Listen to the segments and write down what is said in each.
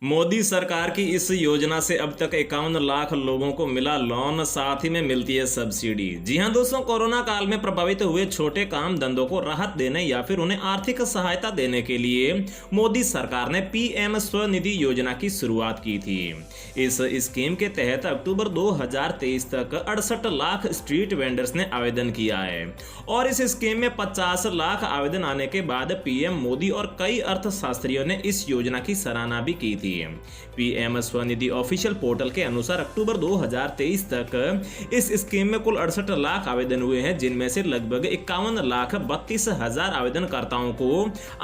मोदी सरकार की इस योजना से अब तक 51 लाख लोगों को मिला लोन, साथ ही में मिलती है सब्सिडी। जी हां दोस्तों, कोरोना काल में प्रभावित हुए छोटे काम धंधों को राहत देने या फिर उन्हें आर्थिक सहायता देने के लिए मोदी सरकार ने पीएम स्वनिधि योजना की शुरुआत की थी। इस स्कीम के तहत अक्टूबर 2023 तक 68 लाख स्ट्रीट वेंडर्स ने आवेदन किया है और इस स्कीम में 50 लाख आवेदन आने के बाद पीएम मोदी और कई अर्थशास्त्रियों ने इस योजना की सराहना भी की थी। पीएम स्वनिधि ऑफिशियल पोर्टल के अनुसार अक्टूबर 2023 तक इस स्कीम में कुल 68 लाख आवेदन हुए हैं, जिनमें से लगभग 51 लाख 32 हजार आवेदनकर्ताओं को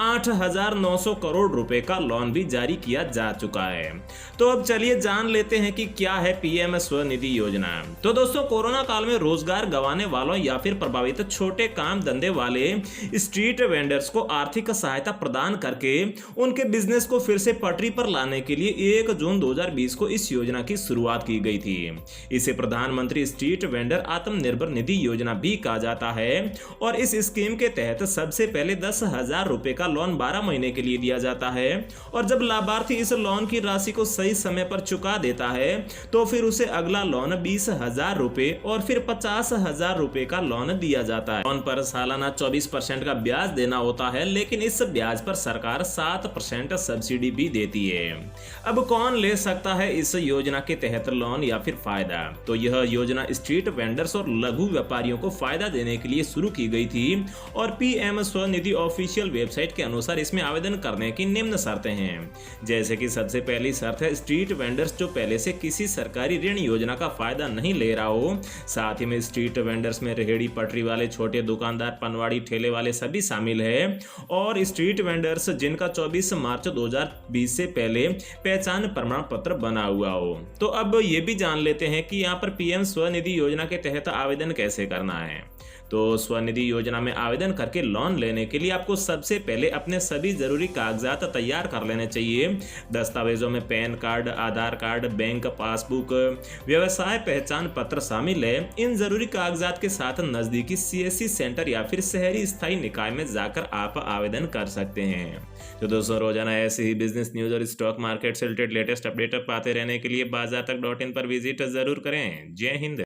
8,900 करोड़ रुपए का लोन भी जारी किया जा चुका है। तो अब चलिए जान लेते हैं कि क्या है पीएम स्वनिधि योजना। तो दोस्तों, कोरोना काल में रोजगार गंवाने वालों या फिर प्रभावित छोटे काम धंधे वाले स्ट्रीट वेंडर्स को आर्थिक सहायता प्रदान करके उनके बिजनेस को फिर से पटरी पर लाने के लिए 1 जून 2020 को इस योजना की शुरुआत की गई थी। इसे प्रधानमंत्री स्ट्रीट वेंडर आत्मनिर्भर निधि योजना भी कहा जाता है और इस स्कीम के तहत सबसे पहले 10,000 रुपए का लोन 12 महीने के लिए दिया जाता है और जब लाभार्थी इस लोन की राशि को सही समय पर चुका देता है तो फिर उसे अगला लोन 20,000 रुपए और फिर 50,000 रुपए का लोन दिया जाता है। लोन पर सालाना 24% का ब्याज देना होता है, लेकिन इस ब्याज पर सरकार 7% सब्सिडी भी देती है। अब कौन ले सकता है इस योजना के तहत लोन या फिर फायदा? तो यह योजना स्ट्रीट वेंडर्स और लघु व्यापारियों को फायदा देने के लिए शुरू की गई थी और पीएम स्वनिधि ऑफिशियल वेबसाइट के अनुसार इसमें आवेदन करने की निम्न शर्तें हैं। जैसे कि सबसे पहली शर्त है स्ट्रीट वेंडर्स जो पहले से किसी सरकारी ऋण योजना का फायदा नहीं ले रहा हो। साथ ही में स्ट्रीट वेंडर्स में रेहड़ी पटरी वाले, छोटे दुकानदार, पनवाड़ी, ठेले वाले सभी शामिल है और स्ट्रीट वेंडर्स जिनका 24 मार्च 2020 से पहले पहचान प्रमाण पत्र बना हुआ हो। तो अब ये भी जान लेते हैं कि यहाँ पर पीएम स्वनिधि योजना के तहत आवेदन कैसे करना है। तो स्वनिधि योजना में आवेदन करके लोन लेने के लिए आपको सबसे पहले अपने सभी जरूरी कागजात तैयार कर लेने चाहिए। दस्तावेजों में पैन कार्ड, आधार कार्ड, बैंक पासबुक, व्यवसाय पहचान पत्र शामिल है। इन जरूरी कागजात के साथ नजदीकी सीएससी सेंटर या फिर शहरी स्थायी निकाय में जाकर आप आवेदन कर सकते हैं। तो दोस्तों, रोजाना ऐसे ही बिजनेस न्यूज और स्टॉक मार्केट से रिलेटेड लेटेस्ट अपडेट पाते रहने के लिए बाजार तक .in पर विजिट जरूर करें। जय हिंद।